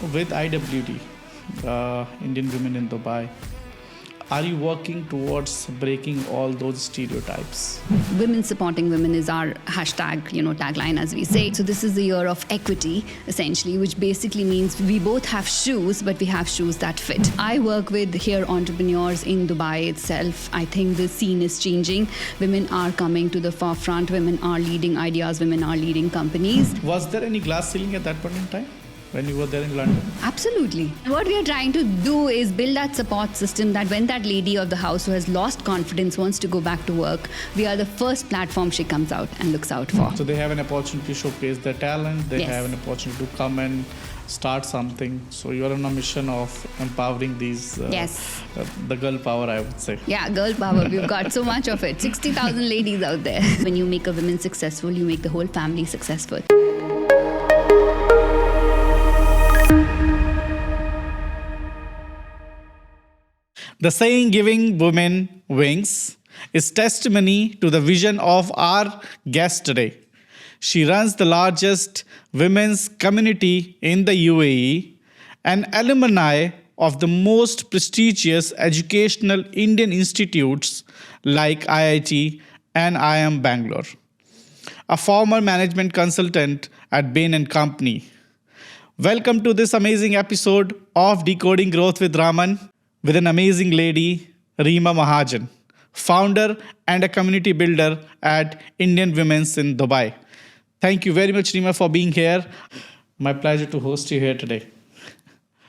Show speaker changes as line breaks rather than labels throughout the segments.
with IWD, Indian Women in Dubai, are you working towards breaking all those stereotypes?
Women supporting women is our hashtag, tagline, as we say. So this is the year of equity, essentially, which basically means we both have shoes, but we have shoes that fit. I work with here entrepreneurs in Dubai itself. I think the scene is changing. Women are coming to the forefront. Women are leading ideas. Women are leading companies.
Was there any glass ceiling at that point in time when you were there in London?
Absolutely. What we are trying to do is build that support system that when that lady of the house who has lost confidence wants to go back to work, we are the first platform she comes out and looks out for.
So they have an opportunity to showcase their talent. They
Yes.
have an opportunity to come and start something. So you're on a mission of empowering these,
Yes.
The girl power, I would say.
Yeah, girl power. We've got so much of it. 60,000 ladies out there. When you make a woman successful, you make the whole family successful.
The saying giving women wings is testimony to the vision of our guest today. She runs the largest women's community in the UAE, an alumni of the most prestigious educational Indian institutes like IIT and IIM Bangalore, a former management consultant at Bain & Company. Welcome to this amazing episode of Decoding Growth with Raman, with an amazing lady, Reema Mahajan, founder and a community builder at Indian Women's in Dubai. Thank you very much, Reema, for being here. My pleasure to host you here today.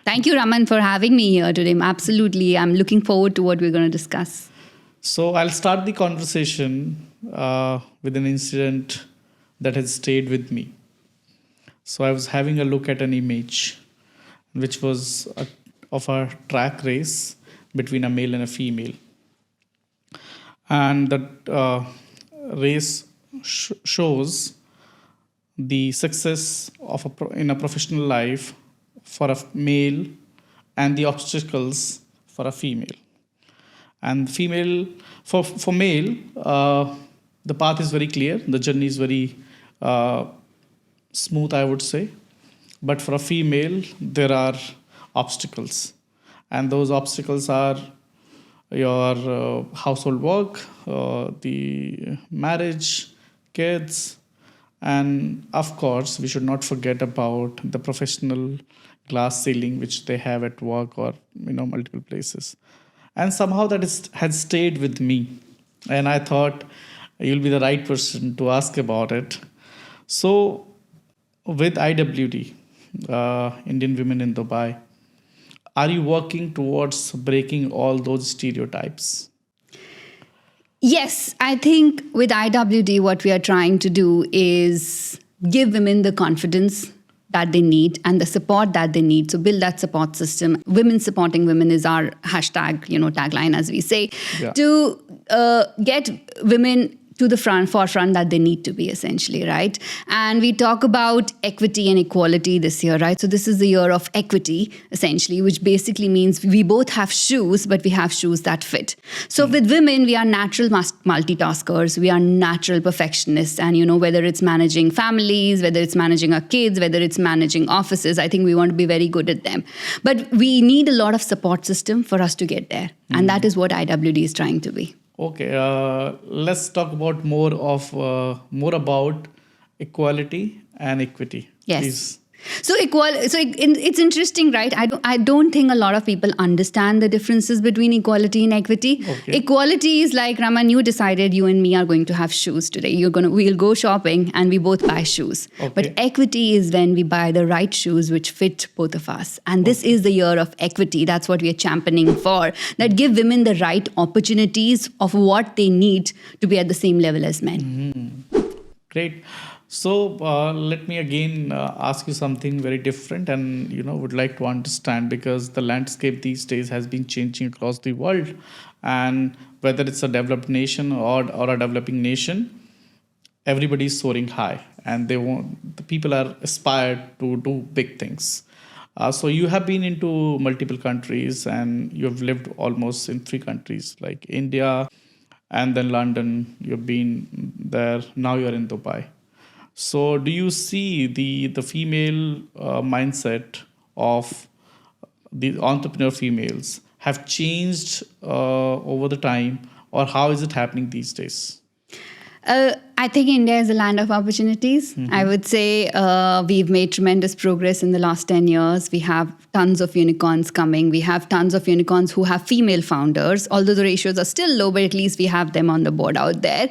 Thank you, Raman, for having me here today. Absolutely. I'm looking forward to what we're going to discuss.
So I'll start the conversation with an incident that has stayed with me. So I was having a look at an image, which was of a track race between a male and a female. And that race shows the success of in a professional life for a male and the obstacles for a female. And female, for male, the path is very clear. The journey is very smooth, I would say. But for a female, there are obstacles. And those obstacles are your household work, the marriage, kids, and of course, we should not forget about the professional glass ceiling which they have at work or multiple places. And somehow that has stayed with me. And I thought you'll be the right person to ask about it. So with IWD, Indian Women in Dubai, are you working towards breaking all those stereotypes?
Yes, I think with IWD, what we are trying to do is give women the confidence that they need and the support that they need. So build that support system. Women supporting women is our hashtag, tagline, as we say,
Yeah.
to get women to the forefront that they need to be, essentially, right? And we talk about equity and equality this year, right? So this is the year of equity, essentially, which basically means we both have shoes, but we have shoes that fit. So with women, we are natural multitaskers. We are natural perfectionists. And, whether it's managing families, whether it's managing our kids, whether it's managing offices, I think we want to be very good at them. But we need a lot of support system for us to get there. And that is what IWD is trying to be.
Okay, let's talk about more about equality and equity.
Yes.
Please.
So it's interesting, right? I don't think a lot of people understand the differences between equality and equity.
Okay.
Equality is like, Raman, you decided you and me are going to have shoes today. We'll go shopping and we both buy shoes.
Okay.
But equity is when we buy the right shoes which fit both of us. And this is the year of equity. That's what we are championing for. That give women the right opportunities of what they need to be at the same level as men.
Great. So let me again ask you something very different, and would like to understand, because the landscape these days has been changing across the world, and whether it's a developed nation or a developing nation, everybody is soaring high, and the people are aspired to do big things. So you have been into multiple countries, and you have lived almost in 3 countries like India, and then London. You've been there. Now you're in Dubai. So do you see the female mindset of the entrepreneur females have changed over the time, or how is it happening these days?
I think India is a land of opportunities. I would say we've made tremendous progress in the last 10 years. We have tons of unicorns coming. We have tons of unicorns who have female founders, although the ratios are still low, but at least we have them on the board out there.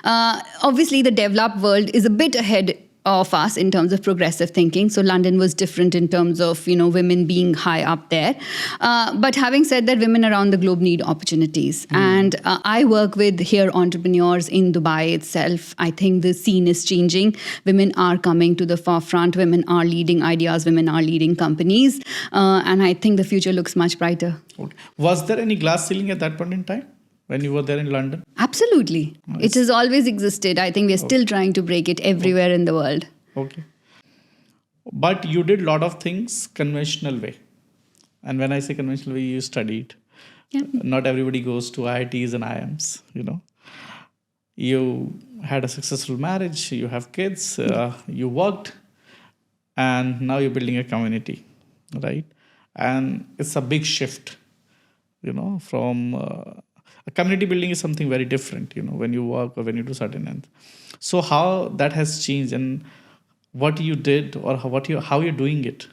Obviously, the developed world is a bit ahead of us in terms of progressive thinking. So London was different in terms of, women being high up there. But having said that, women around the globe need opportunities. And I work with here entrepreneurs in Dubai itself. I think the scene is changing. Women are coming to the forefront. Women are leading ideas. Women are leading companies. And I think the future looks much brighter.
Okay. Was there any glass ceiling at that point in time when you were there in London?
Absolutely.
Nice.
It has always existed. I think we're still trying to break it everywhere in the world.
Okay. But you did a lot of things conventional way. And when I say conventional way, you studied.
Yeah.
Not everybody goes to IITs and IIMs, You had a successful marriage, you have kids, you worked, and now you're building a community, right? And it's a big shift, from a community building is something very different, when you work or when you do certain things. So how that has changed and what you did or how you're doing it?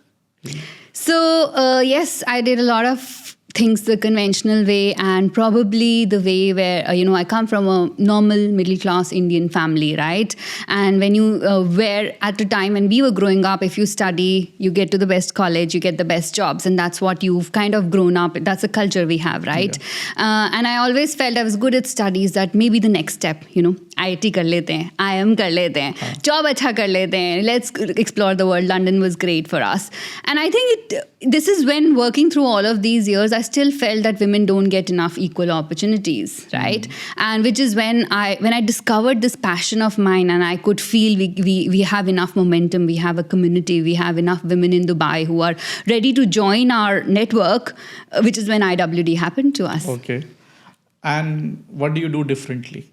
So, yes, I did a lot of things the conventional way, and probably the way where, I come from a normal middle class Indian family, right? And when you were at the time when we were growing up, if you study, you get to the best college, you get the best jobs, and that's what you've kind of grown up. That's the culture we have, right? Yeah. And I always felt I was good at studies, that maybe the next step, IIT kar lete hain, IIM kar lete hain, job acha kar lete hain, let's explore the world. London was great for us. And I think this is when, working through all of these years, I still felt that women don't get enough equal opportunities, right? And which is when I discovered this passion of mine, and I could feel we have enough momentum, we have a community, we have enough women in Dubai who are ready to join our network, which is when IWD happened to us.
Okay. And what do you do differently?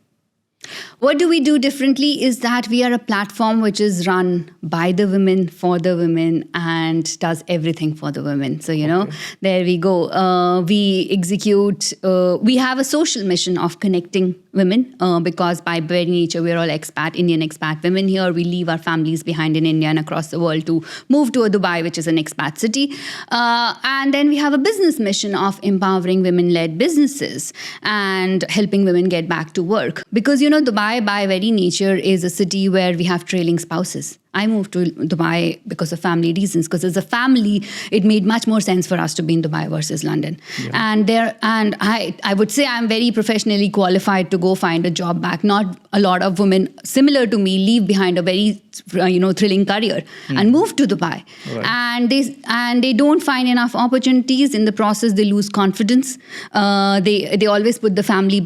What do we do differently is that we are a platform which is run by the women, for the women, and does everything for the women. So, there we go. We execute, we have a social mission of connecting women because by very nature, we're all Indian expat women here. We leave our families behind in India and across the world to move to a Dubai, which is an expat city. And then we have a business mission of empowering women-led businesses and helping women get back to work. Because, Dubai by very nature is a city where we have trailing spouses. I moved to Dubai because of family reasons, because as a family, it made much more sense for us to be in Dubai versus London. Yeah. And I would say I'm very professionally qualified to go find a job back. Not a lot of women similar to me leave behind a very thrilling career and move to Dubai. Right. And they don't find enough opportunities. In the process, they lose confidence. They always put the family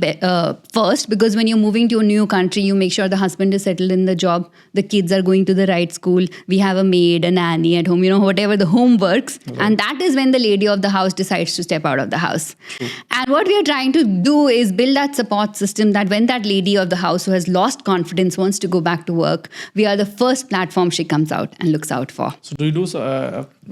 first, because when you're moving to a new country, you make sure the husband is settled in the job, the kids are going to the right school, we have a maid, a nanny at home, whatever the home works. Right. And that is when the lady of the house decides to step out of the house. True. And what we are trying to do is build that support system that when that lady of the house who has lost confidence wants to go back to work, we are the first platform she comes out and looks out for.
So do you do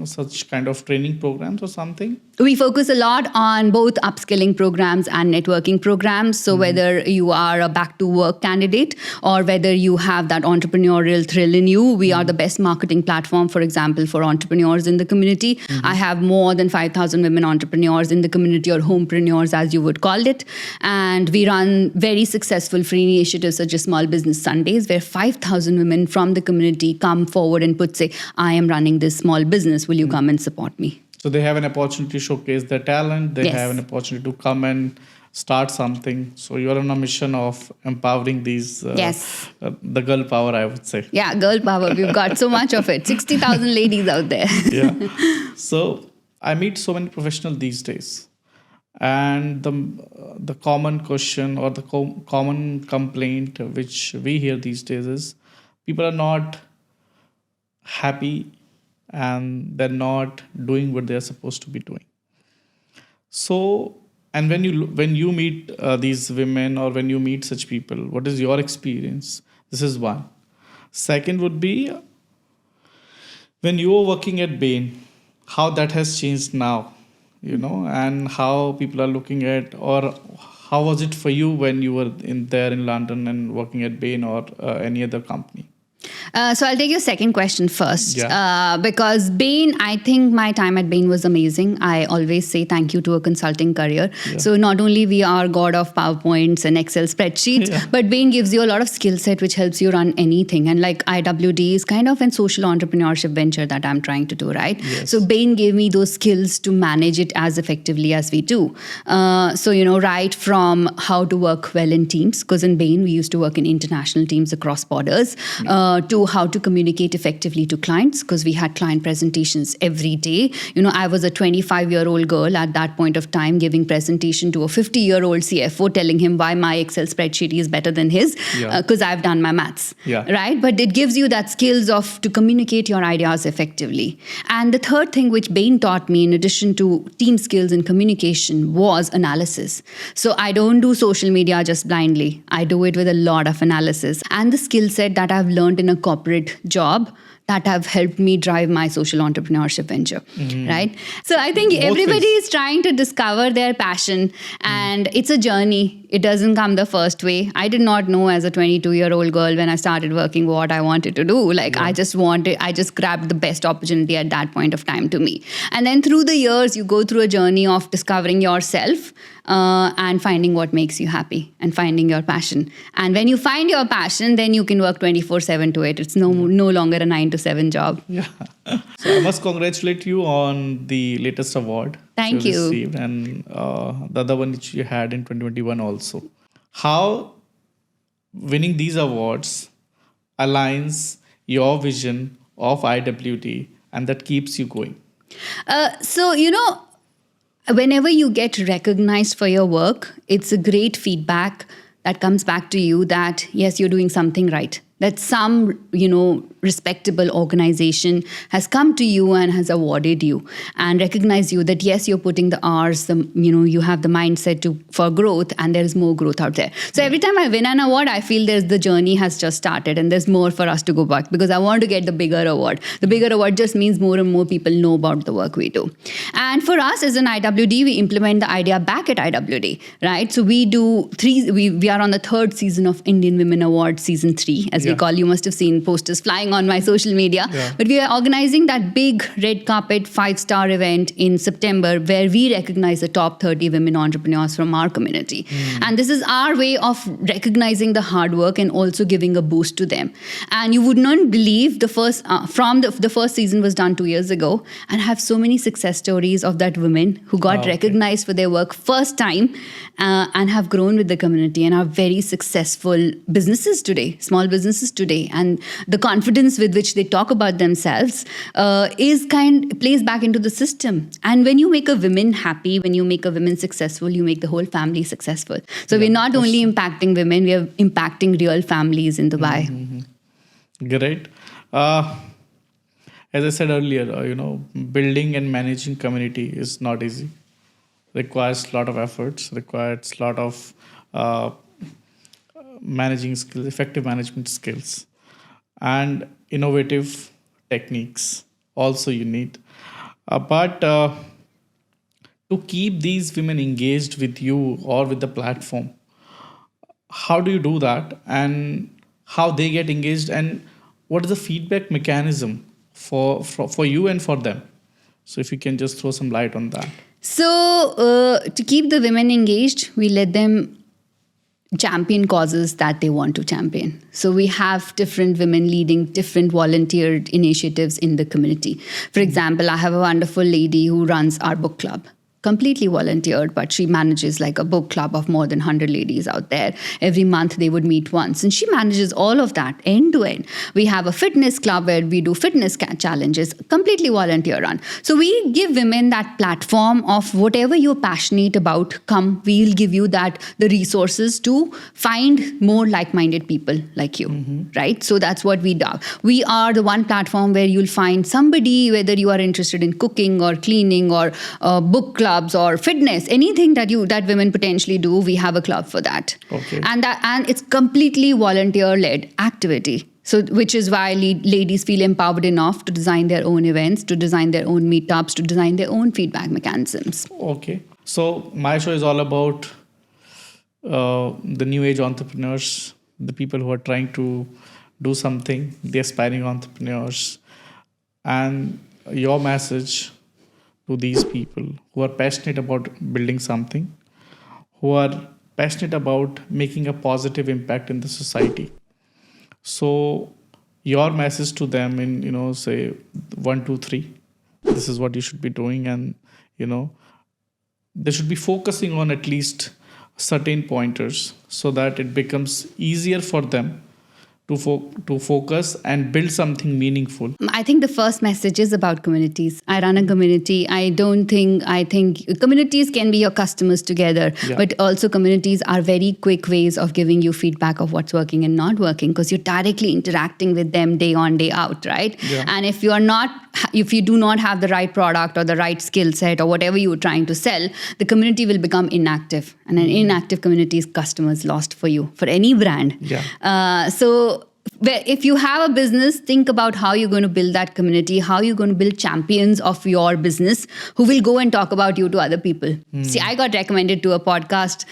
such kind of training programs or something?
We focus a lot on both upskilling programs and networking programs. So whether you are a back to work candidate or whether you have that entrepreneurial thrill in you, we are the best marketing platform, for example, for entrepreneurs in the community. I have more than 5,000 women entrepreneurs in the community, or homepreneurs as you would call it. And we run very successful free initiatives such as Small Business Sundays, where 5,000 women from the community come forward and say, I am running this small business. Will you come and support me?
So they have an opportunity to showcase their talent. They have an opportunity to come and start something. So you're on a mission of empowering these, the girl power, I would say.
Yeah, girl power. We've got so much of it. 60,000 ladies out there.
Yeah. So I meet so many professionals these days. And the common question or the common complaint which we hear these days is people are not happy and they're not doing what they're supposed to be doing. So, and when you meet these women or when you meet such people, what is your experience? This is one. Second would be when you were working at Bain, how that has changed now, and how people are looking at, or how was it for you when you were there in London and working at Bain or any other company?
So I'll take your second question first.
Yeah.
Because Bain, I think my time at Bain was amazing. I always say thank you to a consulting career.
Yeah.
So not only we are god of PowerPoints and Excel spreadsheets,
Yeah.
but Bain gives you a lot of skill set which helps you run anything. And like IWD is kind of a social entrepreneurship venture that I'm trying to do, right?
Yes.
So Bain gave me those skills to manage it as effectively as we do. Right from how to work well in teams, because in Bain we used to work in international teams across borders, to how to communicate effectively to clients, because we had client presentations every day. I was a 25-year-old girl at that point of time giving presentation to a 50-year-old CFO, telling him why my Excel spreadsheet is better than his, because I've done my maths, right? But it gives you that skills of to communicate your ideas effectively. And the third thing which Bain taught me, in addition to team skills and communication, was analysis. So I don't do social media just blindly. I do it with a lot of analysis and the skill set that I've learned in a corporate job that have helped me drive my social entrepreneurship venture, right? So I think everybody is trying to discover their passion, and it's a journey. It doesn't come the first way. I did not know as a 22-year-old girl when I started working what I wanted to do. I just grabbed the best opportunity at that point of time to me. And then through the years, you go through a journey of discovering yourself, and finding what makes you happy and finding your passion. And when you find your passion, then you can work 24/7 to it. It's no longer a 9-to-7 job.
Yeah. So I must congratulate you on the latest award.
Thank you.
Received, and the other one which you had in 2021 also. How winning these awards aligns your vision of IWD and that keeps you going?
Whenever you get recognized for your work, it's a great feedback that comes back to you that, yes, you're doing something right. That some, respectable organization has come to you and has awarded you and recognized you that, yes, you're putting the hours, you have the mindset for growth, and there is more growth out there. So every time I win an award, I feel the journey has just started and there's more for us to go back, because I want to get the bigger award. The bigger award just means more and more people know about the work we do. And for us as an IWD, we implement the idea back at IWD, right? So we do we are on the third season of Indian Women Awards, season 3, as we call. You must have seen posters flying on my social media. But we are organizing that big red carpet 5-star event in September, where we recognize the top 30 women entrepreneurs from our community. And this is our way of recognizing the hard work and also giving a boost to them. And you would not believe the first season was done 2 years ago, and have so many success stories of that women who got recognized for their work first time, and have grown with the community and are very successful businesses today, small businesses today. And the confidence with which they talk about themselves plays back into the system. And when you make a woman happy, when you make a woman successful, you make the whole family successful. So we're not only impacting women, we are impacting real families in Dubai.
Great. As I said earlier, building and managing community is not easy. Requires a lot of efforts, requires a lot of managing skills, effective management skills, and innovative techniques also you need. But to keep these women engaged with you or with the platform, how do you do that, and how they get engaged, and what is the feedback mechanism for you and for them? So if you can just throw some light on that.
So to keep the women engaged, we let them champion causes that they want to champion. So we have different women leading different volunteered initiatives in the community. For example, I have a wonderful lady who runs our book club. Completely volunteered, but she manages like a book club of more than 100 ladies out there. Every month they would meet once, and she manages all of that end to end. We have a fitness club where we do fitness challenges, completely volunteer run. So we give women that platform of whatever you're passionate about, come, we'll give you the resources to find more like-minded people like you, right? So that's what we do. We are the one platform where you'll find somebody, whether you are interested in cooking or cleaning or book club, or fitness, anything that women potentially do, we have a club for that.
Okay.
And it's completely volunteer-led activity. So, which is why ladies feel empowered enough to design their own events, to design their own meetups, to design their own feedback mechanisms.
Okay. So my show is all about the new age entrepreneurs, the people who are trying to do something, the aspiring entrepreneurs, and your message to these people who are passionate about building something, who are passionate about making a positive impact in the society. So your message to them in, say 1, 2, 3, this is what you should be doing, and they should be focusing on at least certain pointers so that it becomes easier for them to focus and build something meaningful.
I think the first message is about communities. I run a community. I think communities can be your customers together, but also communities are very quick ways of giving you feedback of what's working and not working, because you're directly interacting with them day on, day out, right?
Yeah.
And if you do not have the right product or the right skill set or whatever you're trying to sell, the community will become inactive. And an inactive community is customers lost for you, for any brand.
Yeah.
So if you have a business, think about how you're going to build that community, how you're going to build champions of your business who will go and talk about you to other people. See, I got recommended to a podcast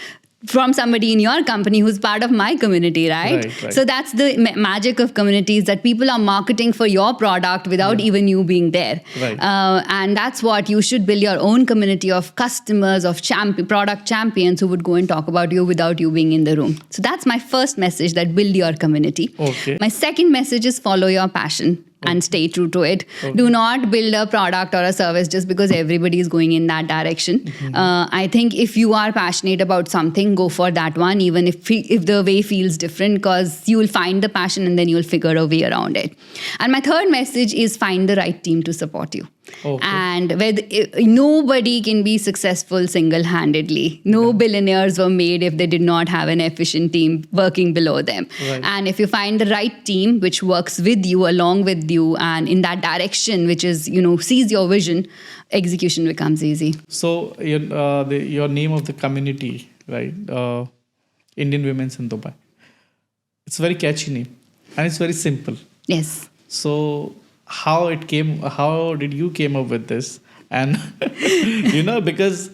from somebody in your company who's part of my community, right?
Right.
So that's the magic of communities, that people are marketing for your product without even you being there.
Right.
And that's what you should build, your own community of customers, of product champions who would go and talk about you without you being in the room. So that's my first message, that build your community.
Okay.
My second message is follow your passion and stay true to it.
Okay.
Do not build a product or a service just because everybody is going in that direction. I think if you are passionate about something, go for that one, even if the way feels different, because you will find the passion and then you will figure a way around it. And my third message is find the right team to support you.
Okay.
And nobody can be successful single-handedly. No billionaires were made if they did not have an efficient team working below them.
Right.
And if you find the right team which works with you, along with you, and in that direction, which is, sees your vision, execution becomes easy.
So your name of the community, right? Indian Women's in Dubai. It's a very catchy name and it's very simple.
Yes.
So how did you came up with this? And because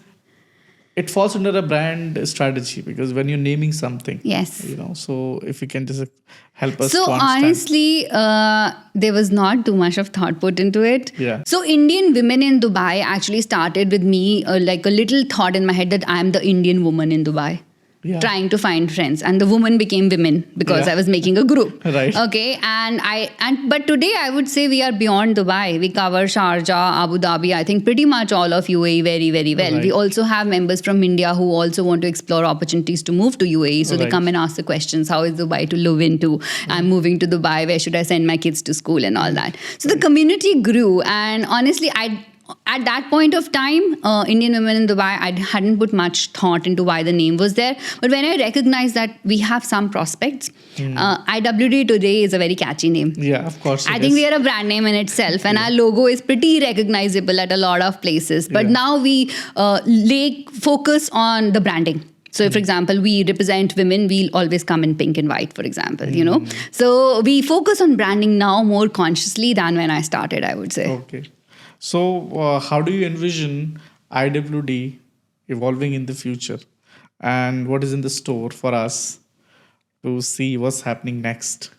it falls under a brand strategy, because when you're naming something,
Yes.
so if you can just help us
So
to understand.
honestly, there was not too much of thought put into it.
Yeah.
So Indian Women in Dubai actually started with me like a little thought in my head that I'm the Indian woman in Dubai.
Yeah.
Trying to find friends, and the woman became women because
Yeah.
I was making a group.
Right.
Okay. But today I would say we are beyond Dubai. We cover Sharjah, Abu Dhabi, I think pretty much all of UAE very, very well.
Right.
We also have members from India who also want to explore opportunities to move to UAE. So they
Right.
come and ask the questions. How is Dubai to live into? I'm moving to Dubai. Where should I send my kids to school and all that? So the community grew. And honestly, at that point of time, Indian Women in Dubai, I hadn't put much thought into why the name was there. But when I recognized that we have some prospects, IWD today is a very catchy name.
Yeah, of course.
I think we are a brand name in itself, and our logo is pretty recognizable at a lot of places. But now we focus on the branding. So, for example, we represent women, we'll always come in pink and white, for example, So we focus on branding now more consciously than when I started, I would say.
Okay. So how do you envision IWD evolving in the future? And what is in the store for us to see what's happening next?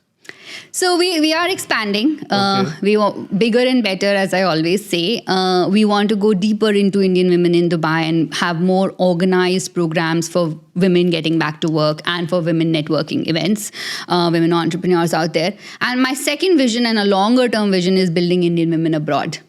So we are expanding.
Okay.
We want bigger and better, as I always say. We want to go deeper into Indian women in Dubai and have more organized programs for women getting back to work and for women networking events, women entrepreneurs out there. And my second vision and a longer term vision is building Indian women abroad.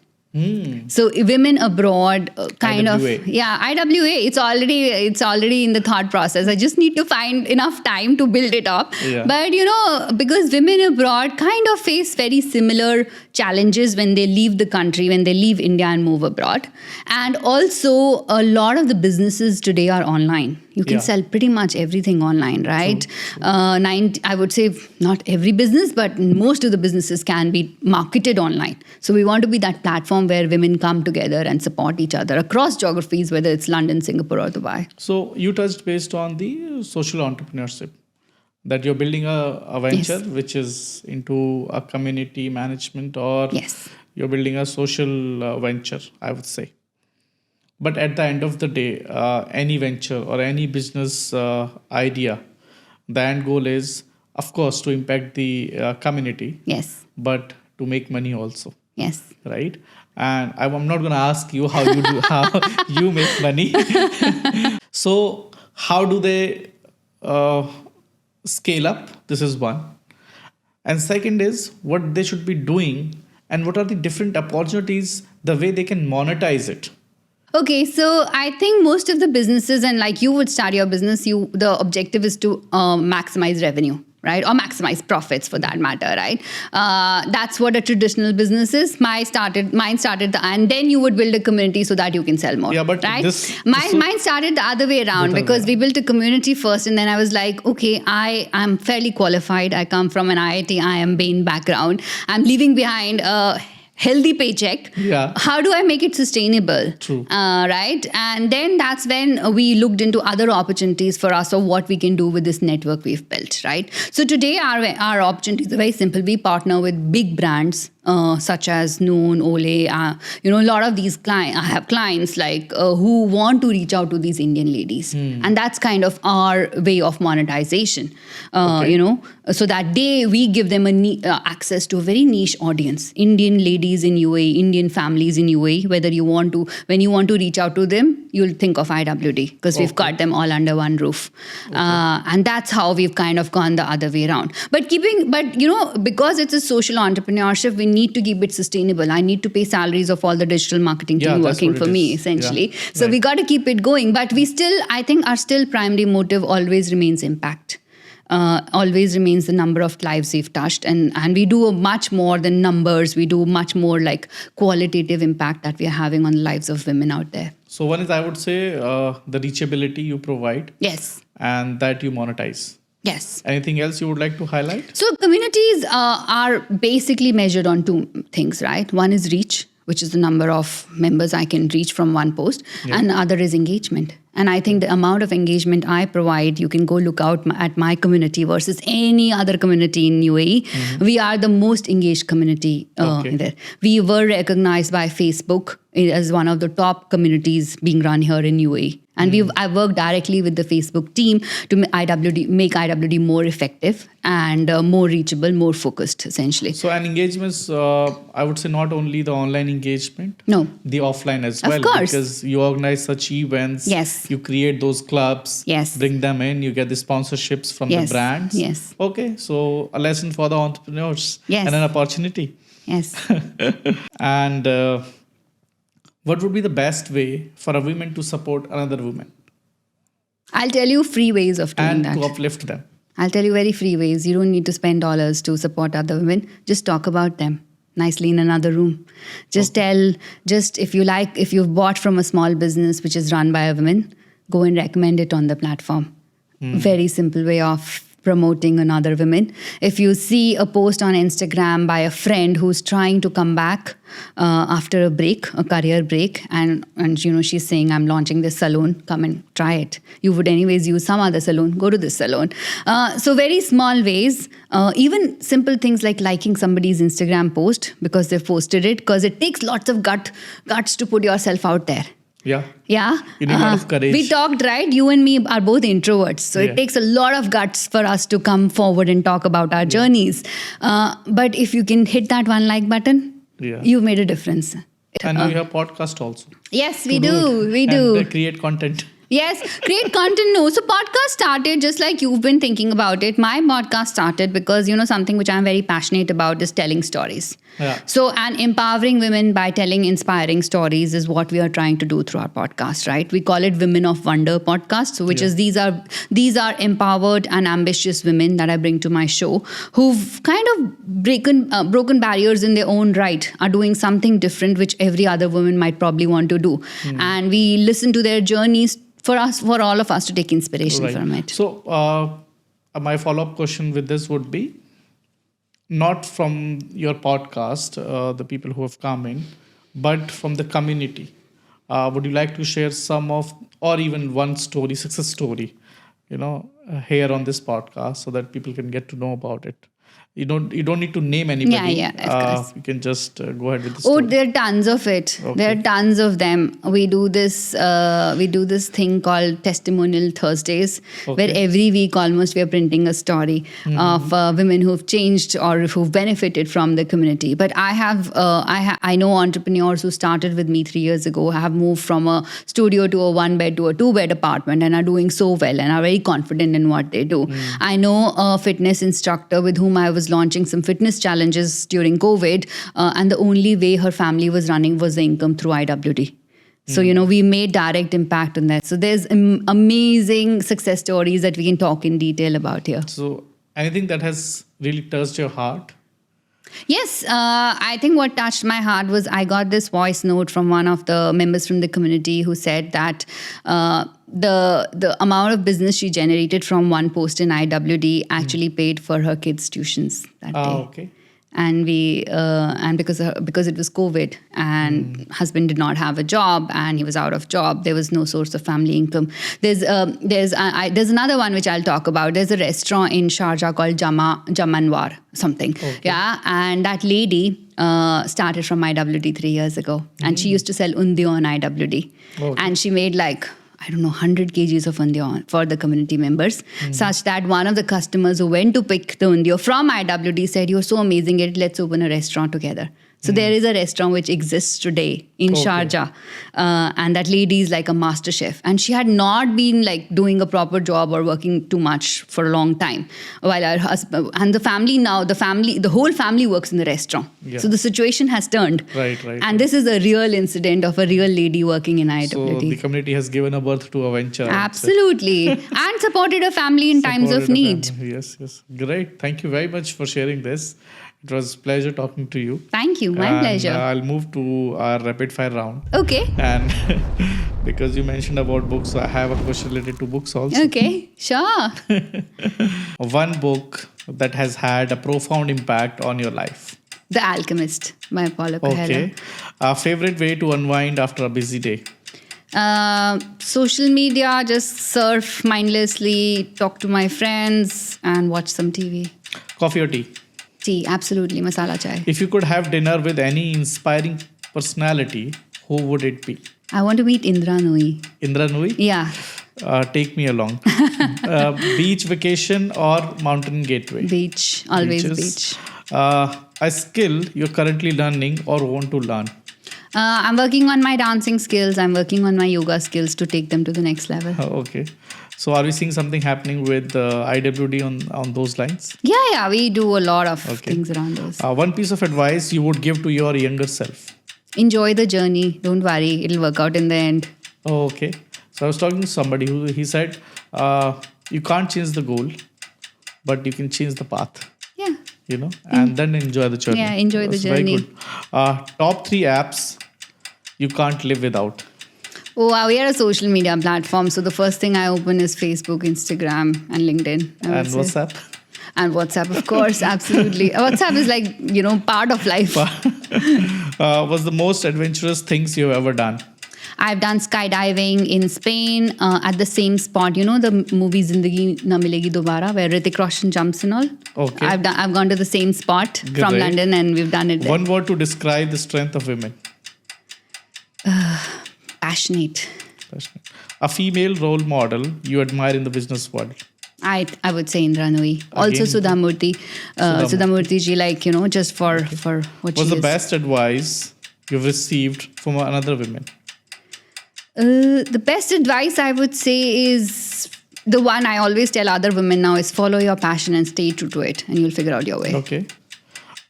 So women abroad,
IWA.
IWA. It's already in the thought process. I just need to find enough time to build it up.
Yeah.
But because women abroad kind of face very similar challenges when they leave the country, when they leave India and move abroad, and also a lot of the businesses today are online. You can sell pretty much everything online, right? I would say not every business, but most of the businesses can be marketed online. So we want to be that platform where women come together and support each other across geographies, whether it's London, Singapore, or Dubai.
So you touched based on the social entrepreneurship. that you're building a venture
Yes.
which is into a community management, or
Yes.
you're building a social venture, I would say. But at the end of the day, any venture or any business idea, the end goal is, of course, to impact the community,
Yes.
but to make money also,
Yes.
right? And I'm not going to ask you how you do how you make money. So how do they uh, scale up? This is one. And second is what they should be doing, and what are the different opportunities, the way they can monetize it.
Okay, so I think most of the businesses, and like you would start your business, the objective is to maximize revenue, right, or maximize profits for that matter, right? That's what a traditional business is. Mine started, and then you would build a community so that you can sell more.
Yeah, but
right?
this
Mine started the other way around, because we built a community first, and then I was like, okay, I'm fairly qualified. I come from an IIT, IIM Bain background. I'm leaving behind a healthy paycheck.
Yeah.
How do I make it sustainable?
True.
Right? And then that's when we looked into other opportunities for us, of what we can do with this network we've built, right? So today our opportunities are very simple. We partner with big brands such as Noon, Ole, a lot of these clients. I have clients like who want to reach out to these Indian ladies, and that's kind of our way of monetization. So that we give them access to a very niche audience, Indian ladies in UAE, Indian families in UAE. When you want to reach out to them, you'll think of IWD, because we've got them all under one roof, and that's how we've kind of gone the other way around. But because it's a social entrepreneurship, we need to keep it sustainable. I need to pay salaries of all the digital marketing team
that's
working
what
for
it
me,
is.
essentially.
Yeah.
So
Right.
we got to keep it going. But I think our still primary motive always remains impact. Always remains the number of lives we've touched. And we do much more than numbers. We do much more like qualitative impact that we are having on the lives of women out there.
So one is, I would say, the reachability you provide,
Yes.
and that you monetize.
Yes.
Anything else you would like to highlight?
So communities are basically measured on two things, right? One is reach, which is the number of members I can reach from one post, and the other is engagement. And I think the amount of engagement I provide, you can go look out at my community versus any other community in UAE. We are the most engaged community there. We were recognized by Facebook as one of the top communities being run here in UAE. And I worked directly with the Facebook team to make IWD more effective and more reachable, more focused, essentially.
So an engagements, I would say, not only the online engagement,
No.
the offline as
Of
well.
course.
Because you organize such events.
Yes.
You create those clubs.
Yes.
Bring them in. You get the sponsorships from the
Yes.
brands.
Yes.
Okay. So a lesson for the entrepreneurs.
Yes.
And an opportunity.
Yes.
And what would be the best way for a woman to support another woman
I'll tell you free ways of doing
and
that.
to uplift them?
I'll tell you very free ways. You don't need to spend dollars to support other women. Just talk about them nicely in another room. Just if you've bought from a small business which is run by a woman, go and recommend it on the platform. Very simple way of promoting another woman. If you see a post on Instagram by a friend who's trying to come back after a career break, and she's saying, I'm launching this salon, come and try it. You would anyways use some other salon, go to this salon. So very small ways, even simple things like liking somebody's Instagram post because they've posted it, because it takes lots of guts to put yourself out there.
Yeah.
Yeah.
You need a lot of courage.
We talked, right? You and me are both introverts. So
Yeah.
it takes a lot of guts for us to come forward and talk about our journeys. But if you can hit that one like button, you've made a difference.
And you have podcast also.
Yes, we do. We do.
And create content.
Yes, create content. No, so podcast started just like you've been thinking about it. My podcast started because, something which I'm very passionate about is telling stories.
Yeah.
So, and empowering women by telling inspiring stories is what we are trying to do through our podcast, right? We call it Women of Wonder podcast. So, which is these are empowered and ambitious women that I bring to my show who've kind of broken barriers in their own right, are doing something different which every other woman might probably want to do, and we listen to their journeys for all of us to take inspiration from it.
So, my follow-up question with this would be, not from your podcast, the people who have come in, but from the community. Would you like to share some of, or even one story, success story, here on this podcast so that people can get to know about it. You don't need to name anybody.
Yeah, of course.
You can just go ahead with the
Oh,
story.
there are tons of it.
Okay.
There are tons of them. We do this thing called Testimonial Thursdays, where every week almost we are printing a story of women who've changed or who've benefited from the community. But I know entrepreneurs who started with me 3 years ago, have moved from a studio to a 1-bed to a 2-bed apartment and are doing so well and are very confident in what they do. I know a fitness instructor with whom I was launching some fitness challenges during COVID, and the only way her family was running was the income through IWD. So, we made direct impact on that. So there's amazing success stories that we can talk in detail about here.
So anything that has really touched your heart?
Yes, I think what touched my heart was I got this voice note from one of the members from the community who said that the amount of business she generated from one post in IWD actually paid for her kids' tuitions that day.
Okay.
And because it was COVID and husband did not have a job and he was out of job, there was no source of family income. There's another one which I'll talk about. There's a restaurant in Sharjah called Jamanwar something. Okay. Yeah, and that lady started from IWD 3 years ago, and she used to sell undio on IWD, and she made 100 kgs of undio for the community members, such that one of the customers who went to pick the undio from IWD said, "You're so amazing, let's open a restaurant together." So there is a restaurant which exists today in Sharjah, and that lady is like a master chef, and she had not been doing a proper job or working too much for a long time. While her husband and the whole family works in the restaurant. Yeah. So the situation has turned.
Right.
And this is a real incident of a real lady working in IWD.
So the community has given a birth to a venture.
Absolutely, and supported a family in times of need.
Yes. Great. Thank you very much for sharing this. It was a pleasure talking to you.
Thank you. My pleasure.
I'll move to our rapid fire round.
Okay.
And because you mentioned about books, so I have a question related to books also.
Okay, sure.
One book that has had a profound impact on your life.
The Alchemist by Paulo Coelho.
Okay. A favorite way to unwind after a busy day?
Social media, just surf mindlessly, talk to my friends, and watch some TV.
Coffee or tea?
Tea, absolutely. Masala chai.
If you could have dinner with any inspiring personality, who would it be?
I want to meet Indra Nooyi.
Indra Nooyi?
Yeah.
Take me along. Beach vacation or mountain gateway?
Beach. Always
Beaches.
beach.
A skill you're currently learning or want to learn?
I'm working on my dancing skills. I'm working on my yoga skills to take them to the next level.
Okay. So are we seeing something happening with IWD on those lines?
Yeah. We do a lot of things around those.
One piece of advice you would give to your younger self?
Enjoy the journey. Don't worry. It'll work out in the end.
Oh, okay. So I was talking to somebody he said, you can't change the goal, but you can change the path.
Yeah.
And then enjoy the journey.
Yeah, enjoy the journey.
Very good. Top 3 apps you can't live without.
Oh, wow, we are a social media platform. So the first thing I open is Facebook, Instagram, and LinkedIn.
And WhatsApp?
And WhatsApp, of course, absolutely. WhatsApp is part of life.
What's the most adventurous things you've ever done?
I've done skydiving in Spain at the same spot. The movie Zindagi Na Milegi Dobara, where Hrithik Roshan jumps and all.
Okay.
I've gone to the same spot from London, and we've done it there.
One word to describe the strength of women.
Passionate.
A female role model you admire in the business world.
I would say Indra Nooyi. Also Sudha Murthy. Sudha Murthy ji, just for what she is.
What's the best advice you've received from another woman?
The best advice I would say is the one I always tell other women now is follow your passion and stay true to it, and you'll figure out your way.
Okay.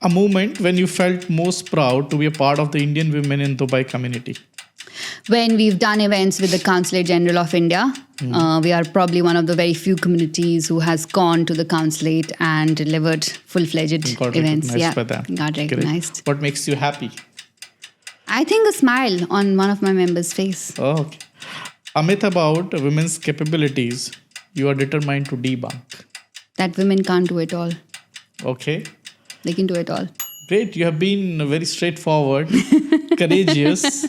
A moment when you felt most proud to be a part of the Indian women in Dubai community.
When we've done events with the Consulate General of India, we are probably one of the very few communities who has gone to the consulate and delivered full-fledged events. Got recognized.
What makes you happy?
I think a smile on one of my members' face.
Oh, okay. A myth about women's capabilities you are determined to debunk.
That women can't do it all.
Okay.
They can do it all.
Great. You have been very straightforward, courageous.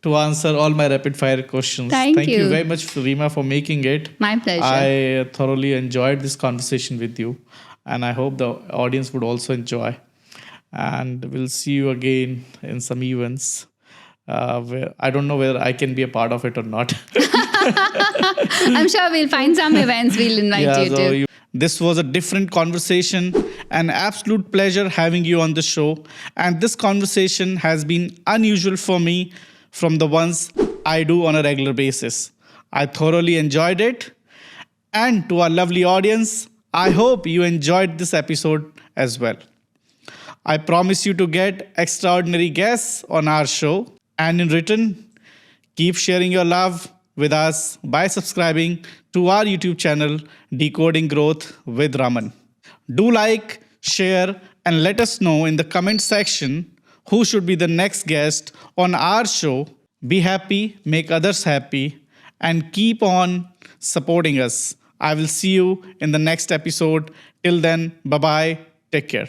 to answer all my rapid fire questions.
Thank
you
you.
very much, Reema, for making it.
My pleasure.
I thoroughly enjoyed this conversation with you, and I hope the audience would also enjoy. And we'll see you again in some events. Where I don't know whether I can be a part of it or not.
I'm sure we'll find some events we'll invite you to.
This was a different conversation. An absolute pleasure having you on the show. And this conversation has been unusual for me from the ones I do on a regular basis. I thoroughly enjoyed it. And to our lovely audience, I hope you enjoyed this episode as well. I promise you to get extraordinary guests on our show. And in return, keep sharing your love with us by subscribing to our YouTube channel, Decoding Growth with Raman. Do like, share, and let us know in the comment section who should be the next guest on our show. Be happy, make others happy, and keep on supporting us. I will see you in the next episode. Till then, bye-bye. Take care.